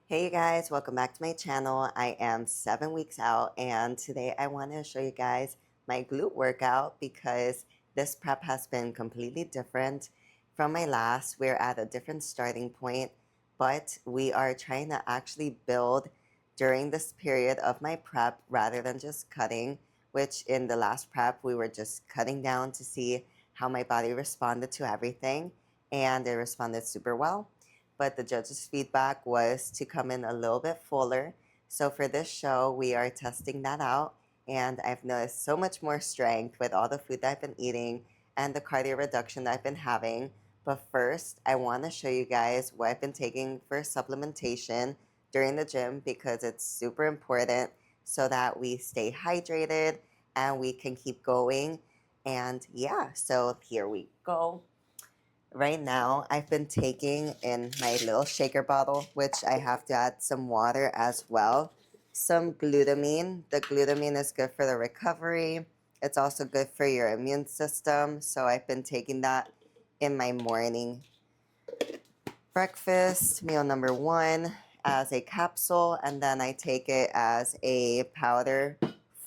Hey you guys, welcome back to my channel. I am 7 weeks out and today I want to show you guys my glute workout because this prep has been completely different from my last. We're at a different starting point, but we are trying to actually build during this period of my prep rather than just cutting, which in the last prep we were just cutting down to see how my body responded to everything, and it responded super well, but the judges' feedback was to come in a little bit fuller. So for this show, we are testing that out, and I've noticed so much more strength with all the food that I've been eating and the cardio reduction that I've been having. But first, I want to show you guys what I've been taking for supplementation during the gym because it's super important so that we stay hydrated and we can keep going. And yeah, so here we go. Right now, I've been taking in my little shaker bottle, which I have to add some water as well, some glutamine. The glutamine is good for the recovery. It's also good for your immune system. So I've been taking that in my morning breakfast, meal number one, as a capsule, and then I take it as a powder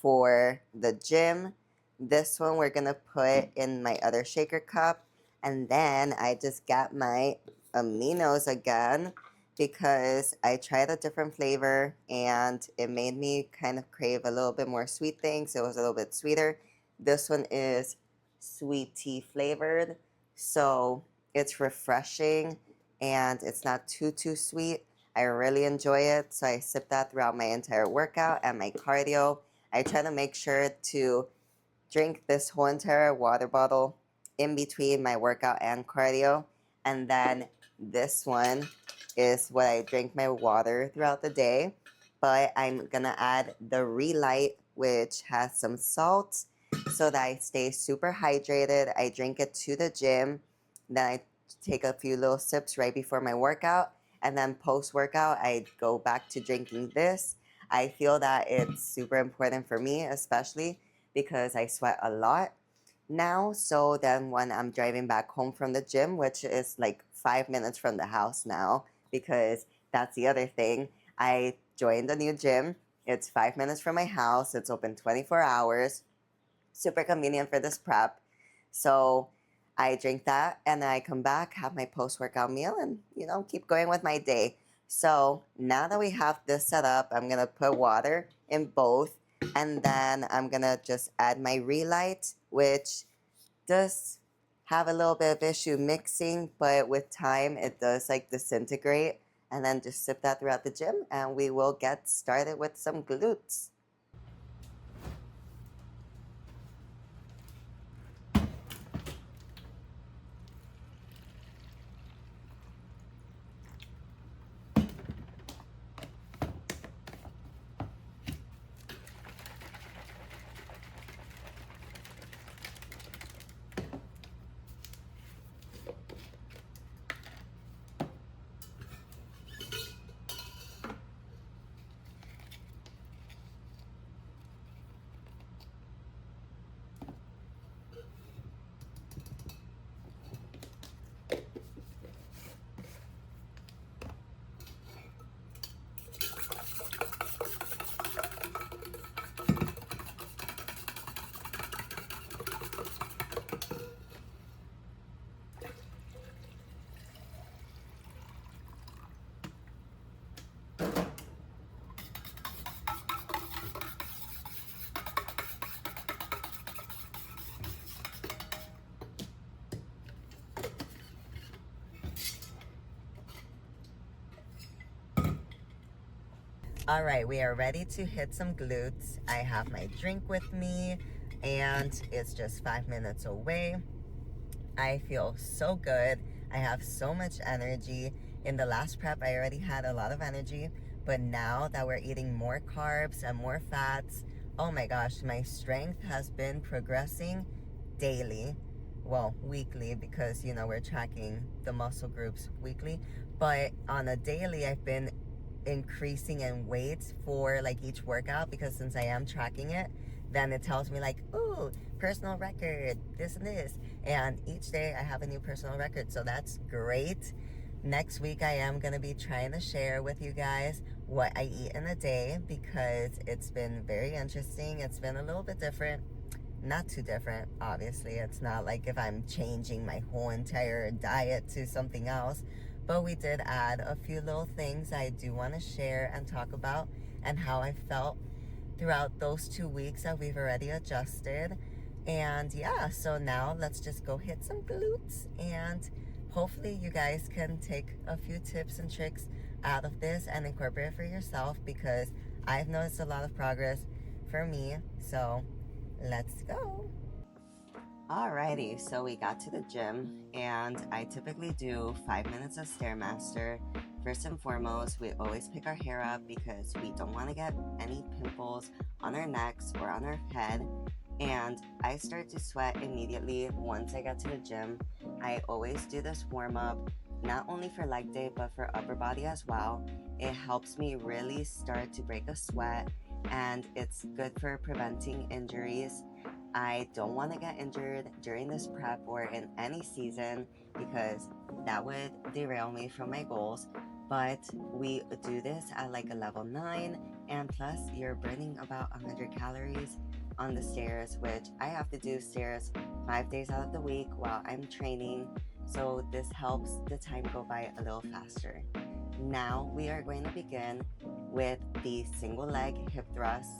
for the gym. This one we're gonna put in my other shaker cup, and then I just got my aminos again because I tried a different flavor and it made me kind of crave a little bit more sweet things. It was a little bit sweeter. This one is sweet tea flavored, so it's refreshing and it's not too sweet. I really enjoy it, so I sip that throughout my entire workout and my cardio. I try to make sure to drink this whole entire water bottle in between my workout and cardio. And then this one is what I drink my water throughout the day. But I'm gonna add the Relight, which has some salt so that I stay super hydrated. I drink it to the gym. Then I take a few little sips right before my workout. And then post workout, I go back to drinking this. I feel that it's super important for me, especially because I sweat a lot now. So then when I'm driving back home from the gym, which is like 5 minutes from the house now, because that's the other thing, I joined a new gym. It's 5 minutes from my house. It's open 24 hours. Super convenient for this prep. So I drink that and then I come back, have my post workout meal, and keep going with my day. So now that we have this set up, I'm gonna put water in both, and then I'm gonna just add my Relight, which does have a little bit of issue mixing, but with time it does like disintegrate. And then just sip that throughout the gym, and we will get started with some glutes. All right, we are ready to hit some glutes. I have my drink with me and it's just 5 minutes away. I feel so good. I have so much energy. In the last prep, I already had a lot of energy, but now that we're eating more carbs and more fats, oh my gosh, my strength has been progressing daily. Well, weekly, because we're tracking the muscle groups weekly, but on a daily, I've been increasing in weight for like each workout, because since I am tracking it, then it tells me like, ooh, personal record, this and this. And each day I have a new personal record, so that's great. Next week, I am going to be trying to share with you guys what I eat in a day because it's been very interesting. It's been a little bit different. Not too different, obviously. It's not like if I'm changing my whole entire diet to something else. But we did add a few little things I do want to share and talk about and how I felt throughout those 2 weeks that we've already adjusted. And yeah, so now let's just go hit some glutes, and hopefully you guys can take a few tips and tricks out of this and incorporate it for yourself, because I've noticed a lot of progress for me. So let's go. Alrighty, so we got to the gym, and I typically do 5 minutes of Stairmaster. First and foremost, we always pick our hair up because we don't want to get any pimples on our necks or on our head. And I start to sweat immediately once I get to the gym. I always do this warm up, not only for leg day, but for upper body as well. It helps me really start to break a sweat, and it's good for preventing injuries. I don't want to get injured during this prep or in any season because that would derail me from my goals. But we do this at like a level 9, and plus you're burning about 100 calories on the stairs, which I have to do stairs 5 days out of the week while I'm training. So this helps the time go by a little faster. Now we are going to begin with the single leg hip thrust.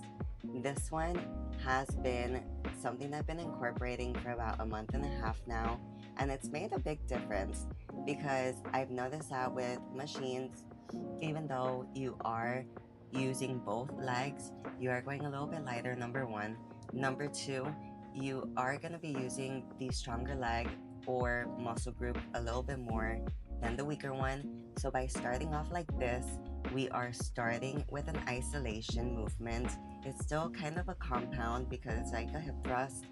This one has been something I've been incorporating for about a month and a half now, and it's made a big difference because I've noticed that with machines, even though you are using both legs, you are going a little bit lighter, number one. Number two, you are going to be using the stronger leg or muscle group a little bit more than the weaker one. So by starting off like this, we are starting with an isolation movement. It's still kind of a compound because it's like a hip thrust,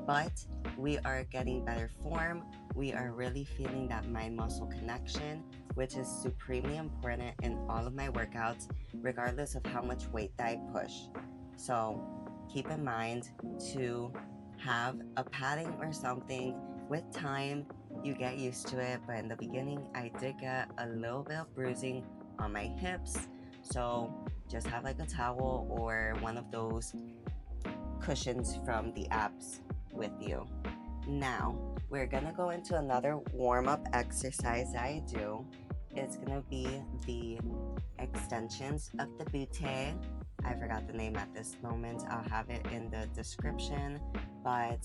but we are getting better form. We are really feeling that mind muscle connection, which is supremely important in all of my workouts, regardless of how much weight that I push. So keep in mind to have a padding or something. With time, you get used to it, but in the beginning, I did get a little bit of bruising on my hips. So just have like a towel or one of those cushions from the apps with you. Now, we're gonna go into another warm-up exercise I do. It's gonna be the extensions of the butte. I forgot the name at this moment. I'll have it in the description. But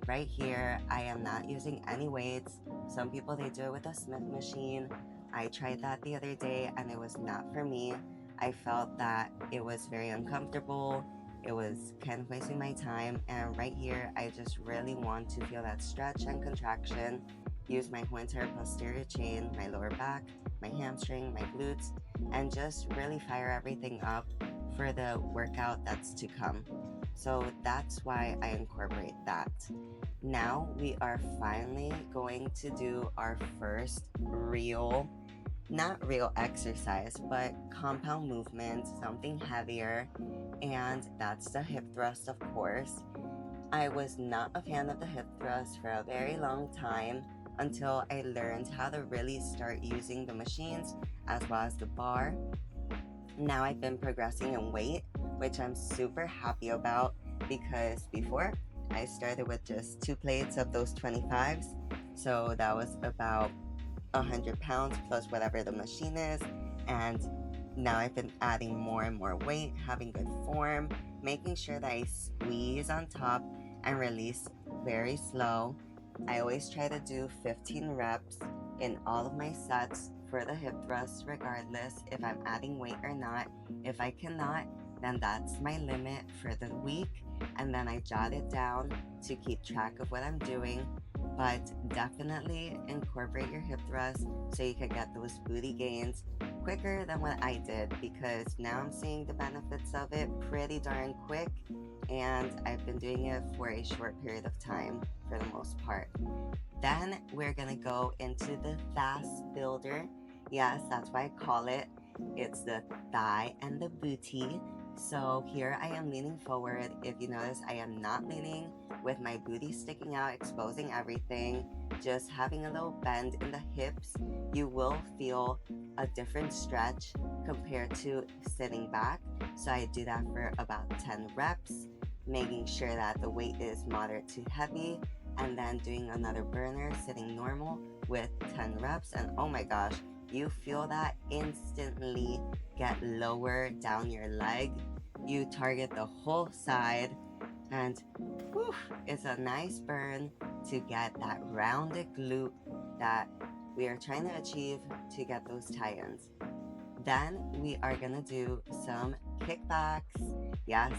right here, I am not using any weights. Some people, they do it with a Smith machine. I tried that the other day and it was not for me. I felt that it was very uncomfortable. It was kind of wasting my time. And right here, I just really want to feel that stretch and contraction. Use my whole entire posterior chain, my lower back, my hamstring, my glutes, and just really fire everything up for the workout that's to come. So that's why I incorporate that. Now we are finally going to do our first not real exercise, but compound movement, something heavier, and that's the hip thrust, of course. I was not a fan of the hip thrust for a very long time until I learned how to really start using the machines as well as the bar. Now I've been progressing in weight, which I'm super happy about because before I started with just 2 plates of those 25s. So that was about 100 pounds plus whatever the machine is. And now I've been adding more and more weight, having good form, making sure that I squeeze on top and release very slow. I always try to do 15 reps in all of my sets for the hip thrust, regardless if I'm adding weight or not. If I cannot, then that's my limit for the week, and then I jot it down to keep track of what I'm doing. But definitely incorporate your hip thrust so you can get those booty gains quicker than what I did, because now I'm seeing the benefits of it pretty darn quick, and I've been doing it for a short period of time for the most part. Then we're gonna go into the fast builder. Yes, that's why I call it. It's the thigh and the booty. So here I am leaning forward. If you notice, I am not leaning with my booty sticking out, exposing everything, just having a little bend in the hips. You will feel a different stretch compared to sitting back. So I do that for about 10 reps, making sure that the weight is moderate to heavy, and then doing another burner sitting normal with 10 reps. And oh my gosh, you feel that instantly get lower down your leg. You target the whole side, and whew, it's a nice burn to get that rounded glute that we are trying to achieve to get those tie-ins. Then we are gonna do some kickbacks. Yes,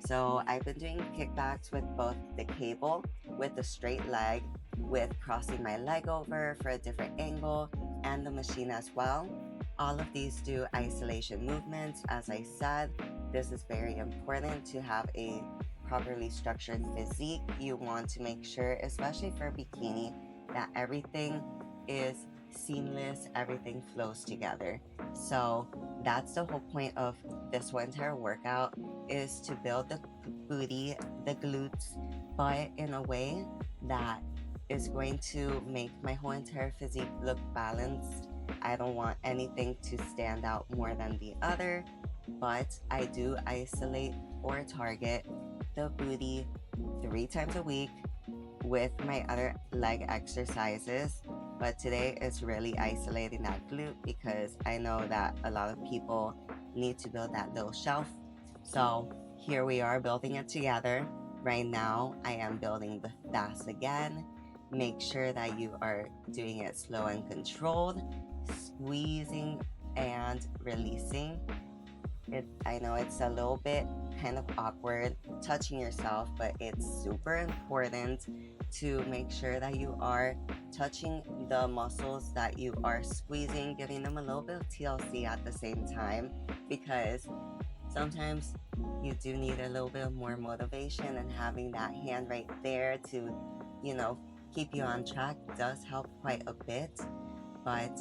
so I've been doing kickbacks with both the cable, with the straight leg, with crossing my leg over for a different angle, and the machine as well. All of these do isolation movements. As I said, this is very important to have a properly structured physique. You want to make sure, especially for bikini, that everything is seamless, everything flows together. So that's the whole point of this whole entire workout, is to build the booty, the glutes, but in a way that is going to make my whole entire physique look balanced. I don't want anything to stand out more than the other, but I do isolate or target the booty 3 times a week with my other leg exercises. But today is really isolating that glute because I know that a lot of people need to build that little shelf. So here we are building it together. Right now I am building the fast again. Make sure that you are doing it slow and controlled, squeezing and releasing. I know it's a little bit kind of awkward touching yourself, but it's super important to make sure that you are touching the muscles that you are squeezing, giving them a little bit of TLC at the same time, because sometimes you do need a little bit more motivation, and having that hand right there to, keep you on track does help quite a bit. But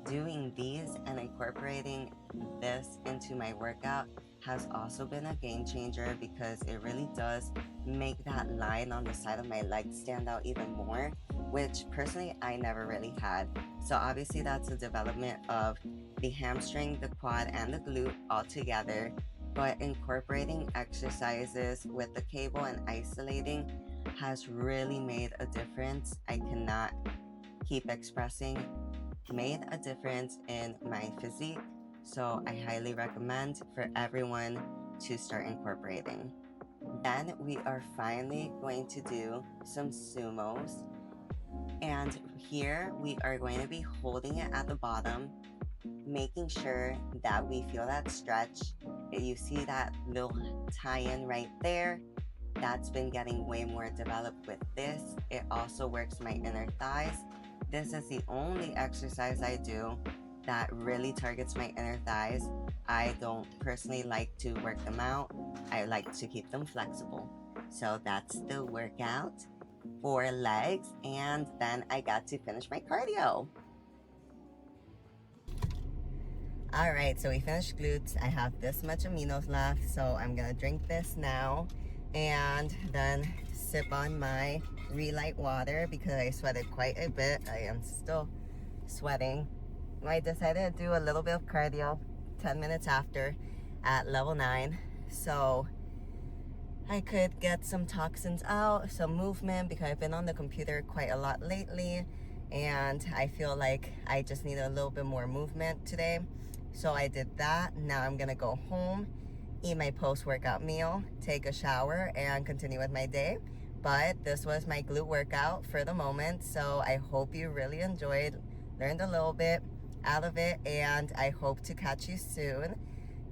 doing these and incorporating this into my workout has also been a game changer, because it really does make that line on the side of my leg stand out even more, which personally I never really had. So obviously that's a development of the hamstring, the quad, and the glute all together, but incorporating exercises with the cable and isolating has really made a difference. I cannot keep expressing, made a difference in my physique. So I highly recommend for everyone to start incorporating. Then we are finally going to do some sumos. And here we are going to be holding it at the bottom, making sure that we feel that stretch. You see that little tie-in right there? That's been getting way more developed with this. It also works my inner thighs. This is the only exercise I do that really targets my inner thighs. I don't personally like to work them out. I like to keep them flexible. So that's the workout for legs, and then I got to finish my cardio. All right, so we finished glutes. I have this much aminos left, so I'm gonna drink this now and then sip on my Relight water because I sweated quite a bit. I am still sweating. I decided to do a little bit of cardio 10 minutes after at level 9, so I could get some toxins out, some movement, because I've been on the computer quite a lot lately and I feel like I just need a little bit more movement today. So I did that. Now I'm gonna go home, eat my post-workout meal, take a shower, and continue with my day. But this was my glute workout for the moment, so I hope you really enjoyed, learned a little bit out of it, and I hope to catch you soon.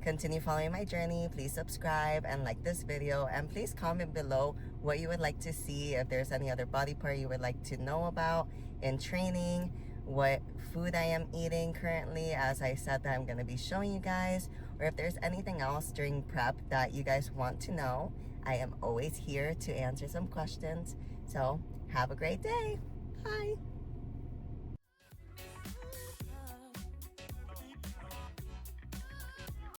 Continue following my journey. Please subscribe and like this video, and please comment below what you would like to see, if there's any other body part you would like to know about in training, what food I am eating currently, as I said that I'm going to be showing you guys, or if there's anything else during prep that you guys want to know. I am always here to answer some questions. So have a great day. Bye.